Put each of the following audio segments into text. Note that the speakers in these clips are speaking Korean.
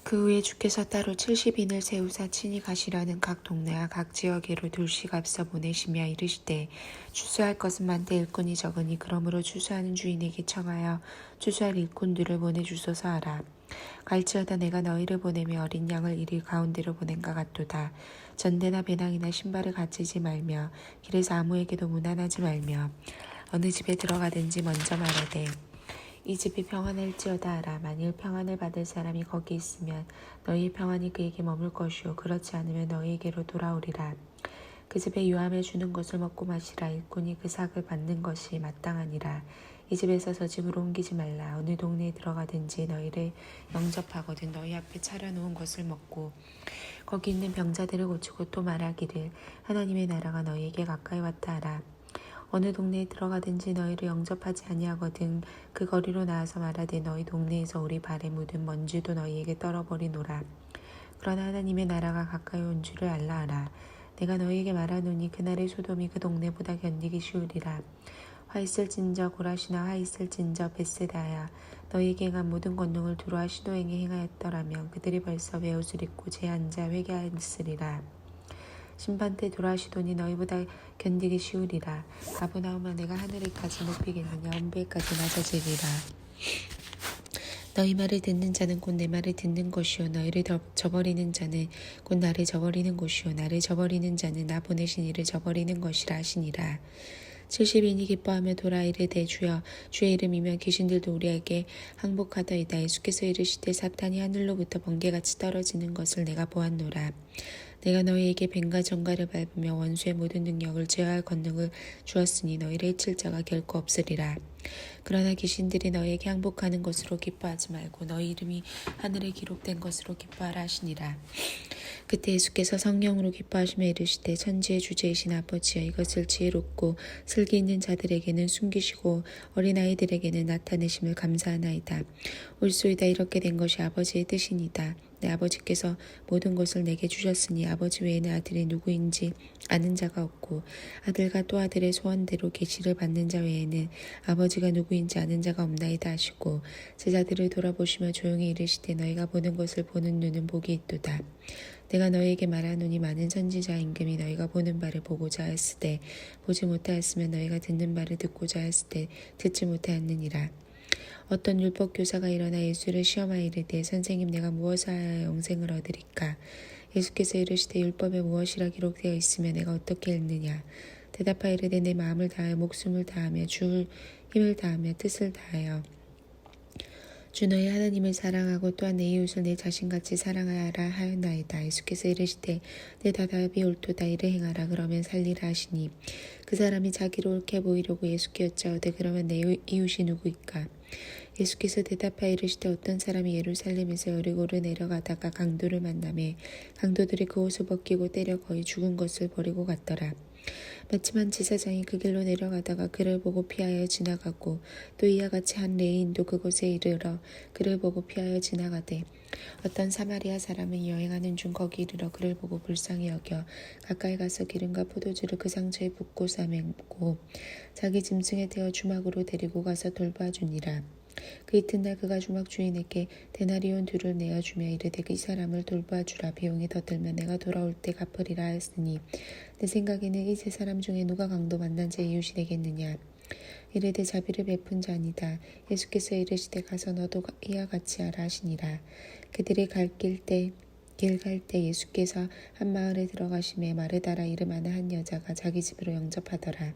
그 후에 주께서 따로 70인을 세우사 친히 가시라는 각 동네와 각 지역에로 둘씩 앞서 보내시며 이르시되 추수할 것은 많되 일꾼이 적으니 그러므로 추수하는 주인에게 청하여 추수할 일꾼들을 보내주소서 하라. 갈지어다 내가 너희를 보내며 어린 양을 이리 가운데로 보낸가 같도다. 전대나 배낭이나 신발을 가지지 말며 길에서 아무에게도 무난하지 말며 어느 집에 들어가든지 먼저 말하되 이 집이 평안할지어다 하라. 만일 평안을 받을 사람이 거기 있으면 너희의 평안이 그에게 머물 것이요 그렇지 않으면 너희에게로 돌아오리라. 그 집에 유함해 주는 것을 먹고 마시라. 일꾼이 그 삭을 받는 것이 마땅하니라. 이 집에서 저 집으로 옮기지 말라. 어느 동네에 들어가든지 너희를 영접하거든 너희 앞에 차려놓은 것을 먹고 거기 있는 병자들을 고치고 또 말하기를 하나님의 나라가 너희에게 가까이 왔다 하라. 어느 동네에 들어가든지 너희를 영접하지 아니하거든 그 거리로 나와서 말하되 너희 동네에서 우리 발에 묻은 먼지도 너희에게 떨어버리노라. 그러나 하나님의 나라가 가까이 온 줄을 알라 하라. 내가 너희에게 말하노니 그날의 소돔이 그 동네보다 견디기 쉬우리라. 화 있을진저 고라시나 화 있을진저 벳세다야. 너희에게 행한 모든 권능을 두루와 시도행에 행하였더라면 그들이 벌써 베옷을 입고 제 앉아 회개하였으리라. 심판 때 돌아시도니 너희보다 견디기 쉬우리라. 가버나움아 내가 하늘에까지 높이겠느냐 언배까지 낮아지리라. 너희 말을 듣는 자는 곧 내 말을 듣는 것이요 너희를 저버리는 자는 곧 나를 저버리는 것이요 나를 저버리는 자는 나 보내신 이를 저버리는 것이라 하시니라. 70인이 기뻐하며 돌아 이르되 주여 주의 이름이면 귀신들도 우리에게 항복하더이다. 예수께서 이르시되 사탄이 하늘로부터 번개같이 떨어지는 것을 내가 보았노라. 내가 너희에게 뱀과 정갈을 밟으며 원수의 모든 능력을 제어할 권능을 주었으니 너희를 해칠 자가 결코 없으리라. 그러나 귀신들이 너희에게 항복하는 것으로 기뻐하지 말고 너희 이름이 하늘에 기록된 것으로 기뻐하라 하시니라. 그때 예수께서 성령으로 기뻐하시며 이르시되 천지의 주제이신 아버지여 이것을 지혜롭고 슬기 있는 자들에게는 숨기시고 어린아이들에게는 나타내심을 감사하나이다. 옳소이다. 이렇게 된 것이 아버지의 뜻이니이다. 내 아버지께서 모든 것을 내게 주셨으니 아버지 외에는 아들이 누구인지 아는 자가 없고 아들과 또 아들의 소원대로 계시를 받는 자 외에는 아버지가 누구인지 아는 자가 없나이다 하시고 제자들을 돌아보시며 조용히 이르시되 너희가 보는 것을 보는 눈은 복이 있도다. 내가 너희에게 말하노니 많은 선지자 임금이 너희가 보는 바를 보고자 하였으되 보지 못하였으면 너희가 듣는 바를 듣고자 하였으되 듣지 못하였느니라. 어떤 율법교사가 일어나 예수를 시험하여 이르되 선생님 내가 무엇을 하여 영생을 얻으리까? 예수께서 이르시되 율법에 무엇이라 기록되어 있으며 내가 어떻게 읽느냐? 대답하여 이르되 내 마음을 다하여 목숨을 다하며 주 힘을 다하며 뜻을 다하여 주 너희 하나님을 사랑하고 또한 내 이웃을 내 자신같이 사랑하라 하였나이다. 예수께서 이르시되 내 대답이 옳도다. 이를 행하라. 그러면 살리라 하시니 그 사람이 자기를 옳게 보이려고 예수께 여짜오되 그러면 내 이웃이 누구이까? 예수께서 대답하여 이르시되 어떤 사람이 예루살렘에서 여리고를 내려가다가 강도를 만나매 강도들이 그 옷을 벗기고 때려 거의 죽은 것을 버리고 갔더라. 마침 한 제사장이 그 길로 내려가다가 그를 보고 피하여 지나가고 또 이와 같이 한 레위인도 그곳에 이르러 그를 보고 피하여 지나가되 어떤 사마리아 사람은 여행하는 중 거기 이르러 그를 보고 불쌍히 여겨 가까이 가서 기름과 포도주를 그 상처에 붓고 싸매고 자기 짐승에 태워 주막으로 데리고 가서 돌봐주니라. 그 이튿날 그가 주막 주인에게 데나리온 둘을 내어주며 이르되 이 사람을 돌봐주라. 비용이 더 들면 내가 돌아올 때 갚으리라 하였으니 내 생각에는 이 세 사람 중에 누가 강도 만난 제 이웃이 되겠느냐. 이르되 자비를 베푼 자니다. 예수께서 이르시되 가서 너도 이와 같이 하라 하시니라. 그들이 길 갈 때 예수께서 한 마을에 들어가심에 마르다라 이름 하는 한 여자가 자기 집으로 영접하더라.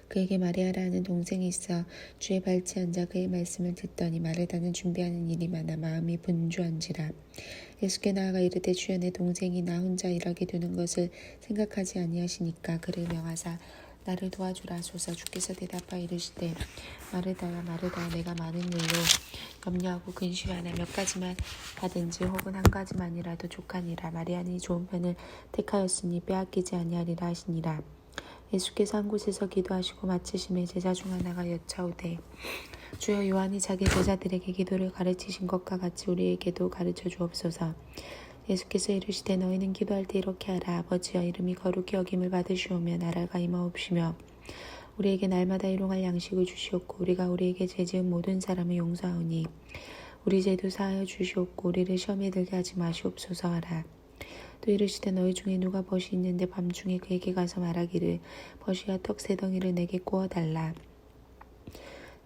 그에게 마리아라 하는 동생이 있어 주의 발치에 앉아 그의 말씀을 듣더니 마르다는 준비하는 일이 많아 마음이 분주한지라. 예수께 나아가 이르되 주여 내 동생이 나 혼자 일하게 되는 것을 생각하지 아니하시니까 그를 명하사 나를 도와주라 하소서. 주께서 대답하여 이르시되 마르다야 마르다야 내가 많은 일로 염려하고 근심하나 몇 가지만 받은지 혹은 한 가지만이라도 족하니라. 마리아는 이 좋은 편을 택하였으니 빼앗기지 아니하리라 하시니라. 예수께서 한 곳에서 기도하시고 마치심에 제자 중 하나가 여짜오되 주여 요한이 자기 제자들에게 기도를 가르치신 것과 같이 우리에게도 가르쳐 주옵소서. 예수께서 이르시되 너희는 기도할 때 이렇게 하라. 아버지여 이름이 거룩히 여김을 받으시오며 나라가 임하옵시며 우리에게 날마다 일용할 양식을 주시옵고 우리가 우리에게 죄지은 모든 사람을 용서하오니 우리 죄도 사하여 주시옵고 우리를 시험에 들게 하지 마시옵소서 하라. 또 이르시되 너희 중에 누가 벗이 있는데 밤중에 그에게 가서 말하기를 벗이와 떡 세 덩이를 내게 구워달라.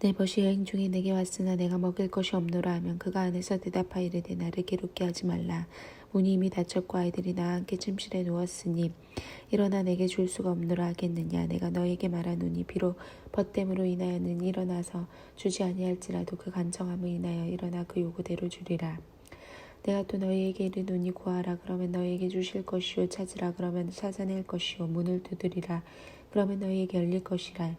내 벗이 여행 중에 내게 왔으나 내가 먹을 것이 없노라 하면 그가 안에서 대답하여 이르되 나를 괴롭게 하지 말라. 문이 이미 닫혔고 아이들이 나와 함께 침실에 누웠으니 일어나 내게 줄 수가 없노라 하겠느냐. 내가 너에게 말하노니 비록 벗됨으로 인하여는 일어나서 주지 아니할지라도 그 간청함을 인하여 일어나 그 요구대로 주리라. 내가 또 너희에게 이르노니 구하라 그러면 너희에게 주실 것이요 찾으라 그러면 찾아낼 것이요 문을 두드리라 그러면 너희에게 열릴 것이라.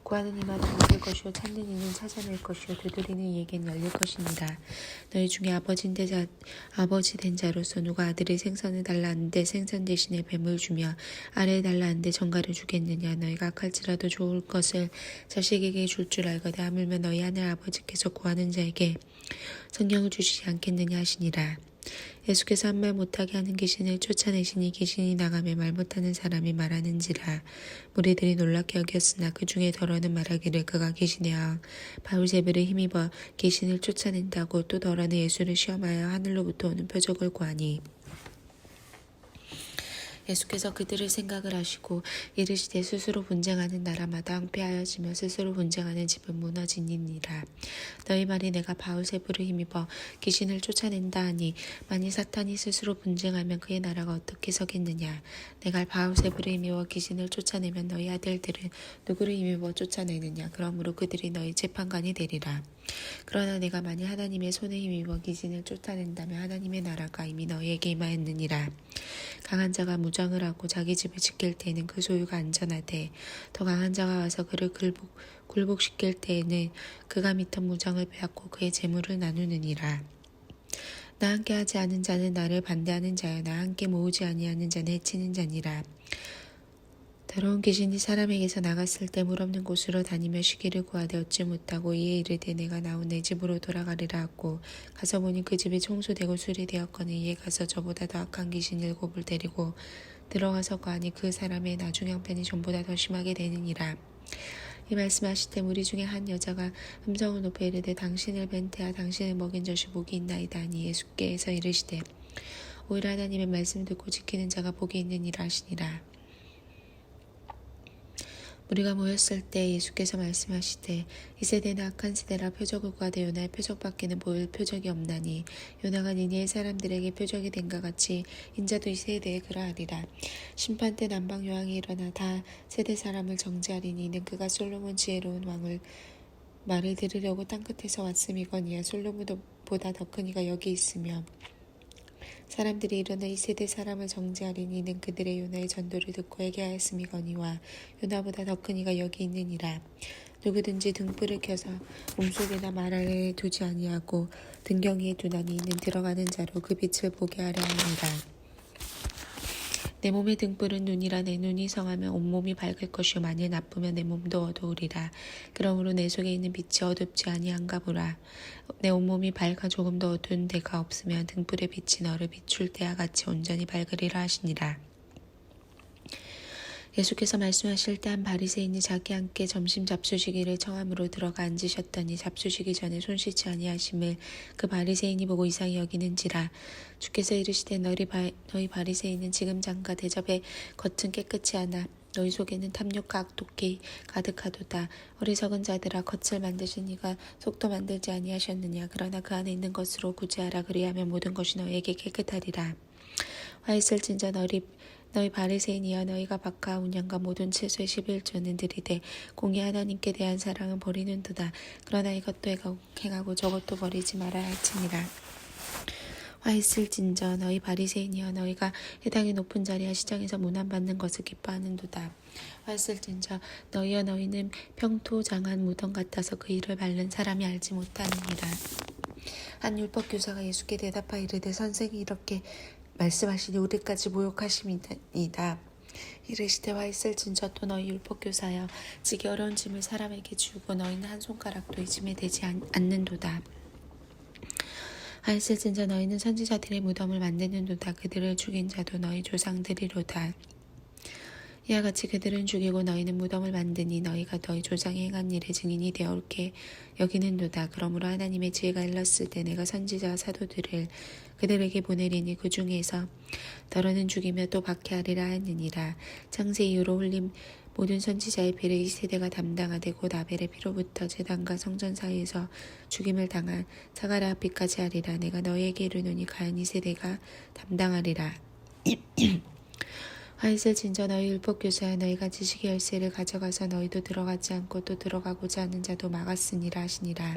구하는 이마다 얻을 것이요 찾는 이는 찾아낼 것이요 두드리는 이에겐 열릴 것이니라. 너희 중에 아버지 된 자로서 누가 아들의 생선을 달라 하는데 생선 대신에 뱀을 주며 알을 달라 하는데 정갈을 주겠느냐. 너희가 악할지라도 좋을 것을 자식에게 줄 줄 알거든 하물며 너희 하늘 아버지께서 구하는 자에게 성령을 주시지 않겠느냐 하시니라. 예수께서 한 말 못하게 하는 귀신을 쫓아내시니 귀신이 나가며 말 못하는 사람이 말하는지라. 무리들이 놀랍게 여겼으나 그 중에 더러는 말하기를 그가 귀신의 왕 바울제불에 힘입어 귀신을 쫓아낸다고 또 더러는 예수를 시험하여 하늘로부터 오는 표적을 구하니 예수께서 그들을 생각을 하시고 이르시되 스스로 분쟁하는 나라마다 황폐하여지며 스스로 분쟁하는 집은 무너지니라. 너희 말이 내가 바울세불을 힘입어 귀신을 쫓아낸다 하니 만일 사탄이 스스로 분쟁하면 그의 나라가 어떻게 서겠느냐. 내가 바울세불을 힘입어 귀신을 쫓아내면 너희 아들들은 누구를 힘입어 쫓아내느냐. 그러므로 그들이 너희 재판관이 되리라. 그러나 내가 만일 하나님의 손에 힘입어 귀신을 쫓아낸다면 하나님의 나라가 이미 너희에게 임하였느니라. 강한 자가 무장을 하고 자기 집을 지킬 때에는 그 소유가 안전하되 더 강한 자가 와서 그를 굴복시킬 때에는 그가 미터 무장을 빼앗고 그의 재물을 나누느니라. 나 함께 하지 않은 자는 나를 반대하는 자여 나 함께 모으지 아니하는 자는 해치는 자니라. 더러운 귀신이 사람에게서 나갔을 때 물 없는 곳으로 다니며 쉬기를 구하되 얻지 못하고 이에 이르되 내가 나온 내 집으로 돌아가리라 하고 가서 보니 그 집이 청소되고 수리되었거니 이에 가서 저보다 더 악한 귀신 7을 데리고 들어가서 거하니 그 사람의 나중 형편이 전보다 더 심하게 되느니라. 이 말씀하실 때 무리 중에 한 여자가 음성을 높여 이르되 당신을 벤태하 당신을 먹인 젖이 복이 있나이다 하니 예수께서 이르시되 오히려 하나님의 말씀 듣고 지키는 자가 복이 있느니라 하시니라. 우리가 모였을 때 예수께서 말씀하시되 이 세대는 악한 세대라 표적을 구하되 요나의 표적밖에는 보일 표적이 없나니 요나가 니니의 사람들에게 표적이 된것 같이 인자도 이 세대에 그러하리라. 심판 때 남방 요왕이 일어나 다 세대 사람을 정죄하리니 이는 그가 솔로몬 지혜로운 왕을 말을 들으려고 땅끝에서 왔음이거니와 솔로몬보다 더 큰 이가 여기 있으며 사람들이 일어나 이 세대 사람을 정죄하리니 이는 그들의 요나의 전도를 듣고 회개하였음이거니와 요나보다 더 큰 이가 여기 있느니라. 누구든지 등불을 켜서 몸속에나 말 아래에 두지 아니하고 등경이에 두나니 이는 들어가는 자로 그 빛을 보게 하려 함이라. 내 몸의 등불은 눈이라. 내 눈이 성하면 온몸이 밝을 것이요 만일 나쁘면 내 몸도 어두우리라. 그러므로 내 속에 있는 빛이 어둡지 아니한가 보라. 내 온몸이 밝아 조금도 어두운 데가 없으면 등불의 빛이 너를 비출 때와 같이 온전히 밝으리라 하시니라. 예수께서 말씀하실 때 한 바리새인이 자기 함께 점심 잡수시기를 청함으로 들어가 앉으셨더니 잡수시기 전에 손 씻지 아니하심을 그 바리새인이 보고 이상히 여기는지라. 주께서 이르시되 너희 바리새인은 지금 장과 대접의 겉은 깨끗이 하나 너희 속에는 탐욕과 악독이 가득하도다. 어리석은 자들아 겉을 만드신 이가 속도 만들지 아니하셨느냐. 그러나 그 안에 있는 것으로 구제하라. 그리하면 모든 것이 너희에게 깨끗하리라. 화 있을진저 너희 바리새인이여 너희가 박하 운양과 모든 채소의 11조는 들이되 공의 하나님께 대한 사랑은 버리는도다. 그러나 이것도 행하고 저것도 버리지 말아야 할지니라. 화 있을진저 너희 바리새인이여 너희가 회당의 높은 자리와 시장에서 문안받는 것을 기뻐하는도다. 화 있을진저 너희여 너희는 평토장한 무덤 같아서 그 일을 밟는 사람이 알지 못하느니라. 한 율법교사가 예수께 대답하여 이르되 선생이 이렇게 말씀하시니 우리까지 모욕하심이다. 이르시되 화 있을진저 또 너희 율법교사여 지기 어려운 짐을 사람에게 주고 너희는 한 손가락도 이 짐에 대지 않는도다. 화 있을진저 너희는 선지자들의 무덤을 만드는도다. 그들을 죽인 자도 너희 조상들이로다. 이와 같이 그들은 죽이고 너희는 무덤을 만드니 너희가 너희 조상이 행한 일의 증인이 되어올게 여기는도다. 그러므로 하나님의 지혜가 일렀을 때 내가 선지자와 사도들을 그들에게 보내리니 그 중에서 더러는 죽이며 또 박해하리라 하느니라. 창세 이후로 흘린 모든 선지자의 피를 이 세대가 담당하되 곧 아벨의 피로부터 제단과 성전 사이에서 죽임을 당한 사가랴 피까지 하리라. 내가 너희에게 이르노니 가연 이 세대가 담당하리라. 화이슬 진저 너희 율법 교사여 너희가 지식의 열쇠를 가져가서 너희도 들어가지 않고 또 들어가고자 하는 자도 막았으니라 하시니라.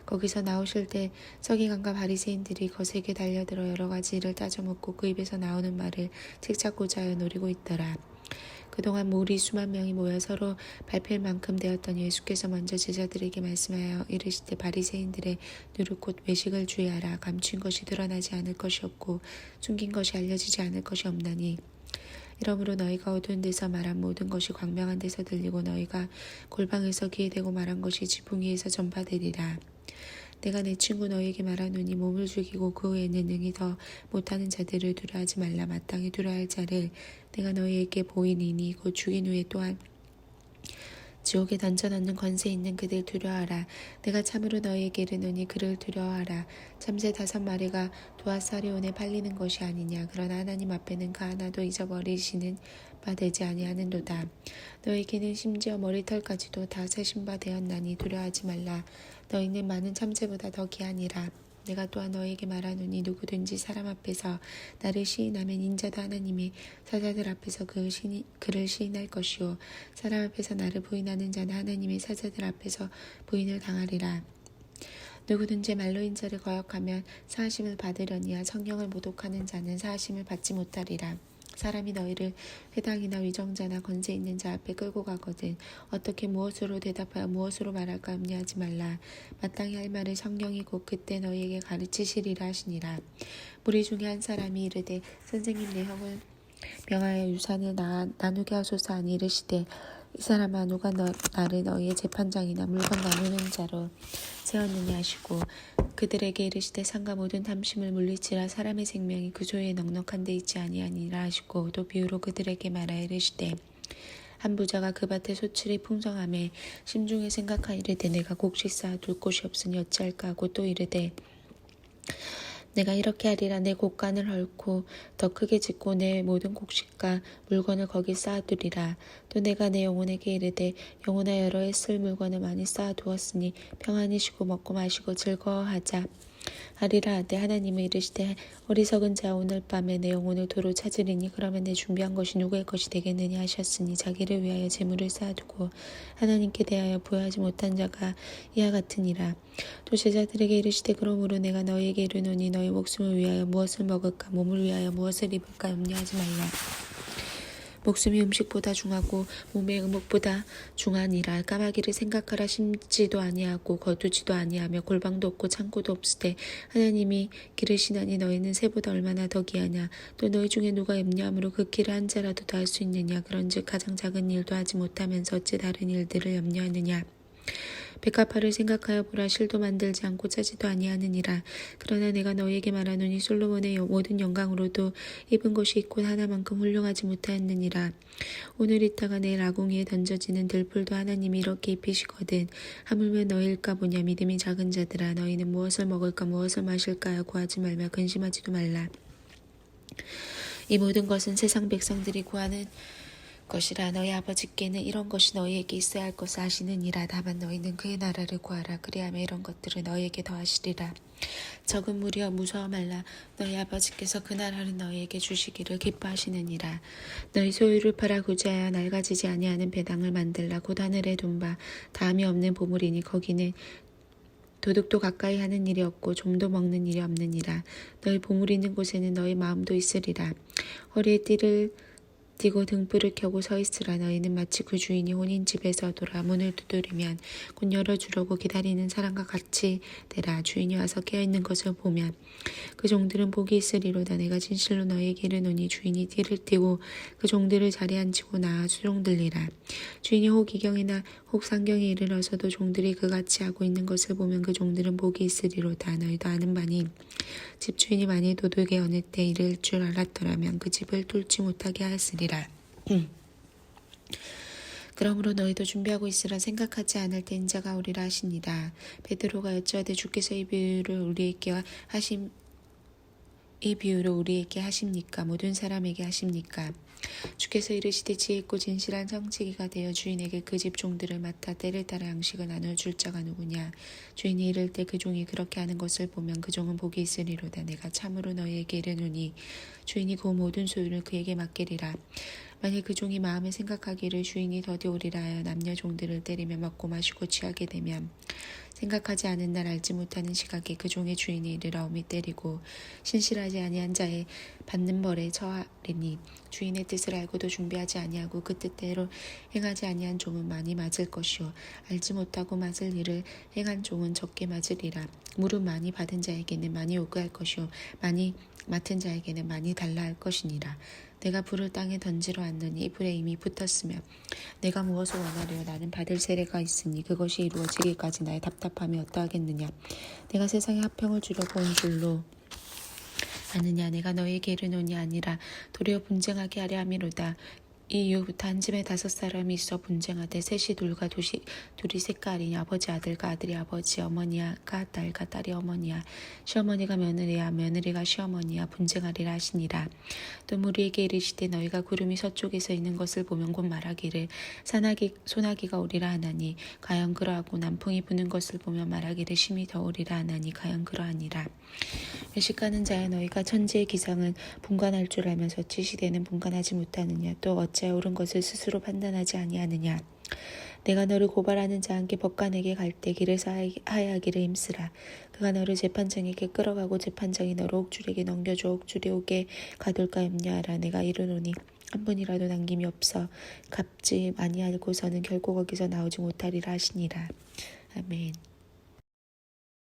거기서 나오실 때 서기관과 바리새인들이 거세게 달려들어 여러 가지 일을 따져묻고 그 입에서 나오는 말을 책잡고자 하여 노리고 있더라. 그동안 무리 수만 명이 모여 서로 발필 만큼 되었더니 예수께서 먼저 제자들에게 말씀하여 이르시되 바리새인들의 누룩 곧 외식을 주의하라. 감춘 것이 드러나지 않을 것이 없고 숨긴 것이 알려지지 않을 것이 없나니 이러므로 너희가 어두운 데서 말한 모든 것이 광명한 데서 들리고 너희가 골방에서 귀에 대고 말한 것이 지붕 위에서 전파되리라. 내가 내 친구 너희에게 말하노니 몸을 죽이고 그 외에는 능히 더 못하는 자들을 두려워하지 말라. 마땅히 두려워할 자를 내가 너희에게 보이니니 곧 죽인 후에 또한 지옥에 던져넣는 권세 있는 그들 두려워하라. 내가 참으로 너희에게 이르노니 그를 두려워하라. 참새 5마리가 도앗사리온에 팔리는 것이 아니냐. 그러나 하나님 앞에는 그 하나도 잊어버리시는 바 되지 아니하는도다. 너희에게는 심지어 머리털까지도 다 세신 바 되었나니 두려워하지 말라. 너희는 많은 참새보다 더 귀하니라. 내가 또한 너희에게 말하노니 누구든지 사람 앞에서 나를 시인하면 인자도 하나님의 사자들 앞에서 그를 시인할 것이요 사람 앞에서 나를 부인하는 자는 하나님의 사자들 앞에서 부인을 당하리라. 누구든지 말로 인자를 거역하면 사하심을 받으려니와 성령을 모독하는 자는 사하심을 받지 못하리라. 사람이 너희를 회당이나 위정자나 권세 있는 자 앞에 끌고 가거든 어떻게 무엇으로 대답하여 무엇으로 말할까 염려하지 말라. 마땅히 할 말을 성령이 곧 그때 너희에게 가르치시리라 하시니라. 무리 중에 한 사람이 이르되 선생님 내 형을 명하여 유산을 나누게 하소서 하니 이르시되 이 사람아 누가 나를 너희의 재판장이나 물건 나누는 자로 세웠느냐 하시고 그들에게 이르시되 상가 모든 탐심을 물리치라. 사람의 생명이 그 조에 넉넉한 데 있지 아니하니라 하시고 또 비유로 그들에게 말하여 이르시되 한 부자가 그 밭에 소출이 풍성함에 심중에 생각하 이르되 내가 곡식 쌓아 둘 곳이 없으니 어찌할까 하고 또 이르되 내가 이렇게 하리라. 내 곡간을 헐고 더 크게 짓고 내 모든 곡식과 물건을 거기 쌓아두리라. 또 내가 내 영혼에게 이르되 영혼아 여러 해 쓸 물건을 많이 쌓아두었으니 평안히 쉬고 먹고 마시고 즐거워하자 하리라 하되 하나님은 이르시되 어리석은 자 오늘 밤에 내 영혼을 도로 찾으리니 그러면 내 준비한 것이 누구의 것이 되겠느냐 하셨으니 자기를 위하여 재물을 쌓아두고 하나님께 대하여 부여하지 못한 자가 이와 같으니라. 또 제자들에게 이르시되 그러므로 내가 너희에게 이르노니 너희 목숨을 위하여 무엇을 먹을까 몸을 위하여 무엇을 입을까 염려하지 말라. 목숨이 음식보다 중하고 몸의 의목보다 중하니라. 까마귀를 생각하라. 심지도 아니하고 거두지도 아니하며 골방도 없고 창고도 없으되 하나님이 기르시나니 너희는 새보다 얼마나 더 귀하냐. 또 너희 중에 누가 염려함으로 그 길을 한 자라도 더 할 수 있느냐. 그런즉 가장 작은 일도 하지 못하면서 어찌 다른 일들을 염려하느냐. 백합화를 생각하여 보라. 실도 만들지 않고 짜지도 아니하느니라. 그러나 내가 너희에게 말하노니 솔로몬의 모든 영광으로도 입은 것이 곧 하나만큼 훌륭하지 못하였느니라. 오늘 있다가 내일 아궁이에 던져지는 들풀도 하나님이 이렇게 입히시거든. 하물며 너희일까 보냐. 믿음이 작은 자들아 너희는 무엇을 먹을까 무엇을 마실까 하여 구하지 말며 근심하지도 말라. 이 모든 것은 세상 백성들이 구하는 것이라. 너희 아버지께는 이런 것이 너희에게 있어야 할 것을 아시느니라. 다만 너희는 그의 나라를 구하라. 그리하면 이런 것들을 너희에게 더하시리라. 적은 무리여 무서워 말라. 너희 아버지께서 그 나라를 너희에게 주시기를 기뻐하시느니라. 너희 소유를 팔아 구제하여 낡아지지 아니하는 배당을 만들라. 곧 하늘에 둔 바 다함이 없는 보물이니 거기는 도둑도 가까이 하는 일이 없고 좀도 먹는 일이 없느니라. 너희 보물 있는 곳에는 너희 마음도 있으리라. 허리에 띠를 띠고 등불을 켜고 서 있으라. 너희는 마치 그 주인이 혼인 집에서 돌아 문을 두드리면 곧 열어주려고 기다리는 사람과 같이 되라. 주인이 와서 깨어있는 것을 보면 그 종들은 복이 있으리로다. 내가 진실로 너희에게 이르노니 주인이 띠를 띠고 그 종들을 자리에 앉히고 나아 수종들리라. 주인이 혹 이경이나 혹 상경에 이르러서도 종들이 그같이 하고 있는 것을 보면 그 종들은 복이 있으리로다. 너희도 아는 바니 집주인이 만일 도둑의 어느 때 이를 줄 알았더라면 그 집을 뚫지 못하게 하였으리라. 그러므로 너희도 준비하고 있으라. 생각하지 않을 때 인자가 오리라 하시니라. 베드로가 여쭈어되 주께서 이 비유를 우리에게 하십니까? 모든 사람에게 하십니까? 주께서 이르시되 지혜 있고 진실한 청지기가 되어 주인에게 그 집 종들을 맡아 때를 따라 양식을 나눠줄 자가 누구냐? 주인이 이를 때 그 종이 그렇게 하는 것을 보면 그 종은 복이 있으리로다. 내가 참으로 너희에게 이르노니 주인이 그 모든 소유를 그에게 맡기리라. 만일 그 종이 마음에 생각하기를 주인이 더디 오리라 하여 남녀 종들을 때리며 먹고 마시고 취하게 되면 생각하지 않은 날 알지 못하는 시각에 그 종의 주인이 이르러 엄히 때리고 신실하지 아니한 자의 받는 벌에 처하리니 주인의 뜻을 알고도 준비하지 아니하고 그 뜻대로 행하지 아니한 종은 많이 맞을 것이요 알지 못하고 맞을 일을 행한 종은 적게 맞으리라. 무릎 많이 받은 자에게는 많이 요구할 것이요 많이 맡은 자에게는 많이 달라 할 것이니라. 내가 불을 땅에 던지러 왔느니 불에 이미 붙었으며 내가 무엇을 원하려 나는 받을 세례가 있으니 그것이 이루어지기까지 나의 답답함이 어떠하겠느냐. 내가 세상에 화평을 주려고 온 줄로 아느냐. 내가 너희에게 이르노니 아니라 도리어 분쟁하게 하려 함이로다. 이 이후부터 한 집에 5사람이 있어 분쟁하되 셋이 둘과 둘이 셋가리니 아버지 아들과 아들이 아버지 어머니가 딸과 딸이 어머니야 시어머니가 며느리야 며느리가 시어머니야 분쟁하리라 하시니라. 또 무리에게 이르시되 너희가 구름이 서쪽에서 있는 것을 보면 곧 말하기를 소나기가 오리라 하나니 과연 그러하고 남풍이 부는 것을 보면 말하기를 심히 더우리라 하나니 과연 그러하니라. 외식하는 자야 너희가 천지의 기상은 분간할 줄 알면서 지시되는 분간하지 못하느냐. 또 어찌하여 옳은 것을 스스로 판단하지 아니하느냐. 내가 너를 고발하는 자와 함께 법관에게 갈 때 길에서 하야하기를 힘쓰라. 그가 너를 재판장에게 끌어가고 재판장이 너를 옥줄에게 넘겨줘 옥줄이 오게 가둘까 염려하라. 내가 이르노니 한 분이라도 남김이 없어 갚지 아니하고서는 결코 거기서 나오지 못하리라 하시니라. 아멘.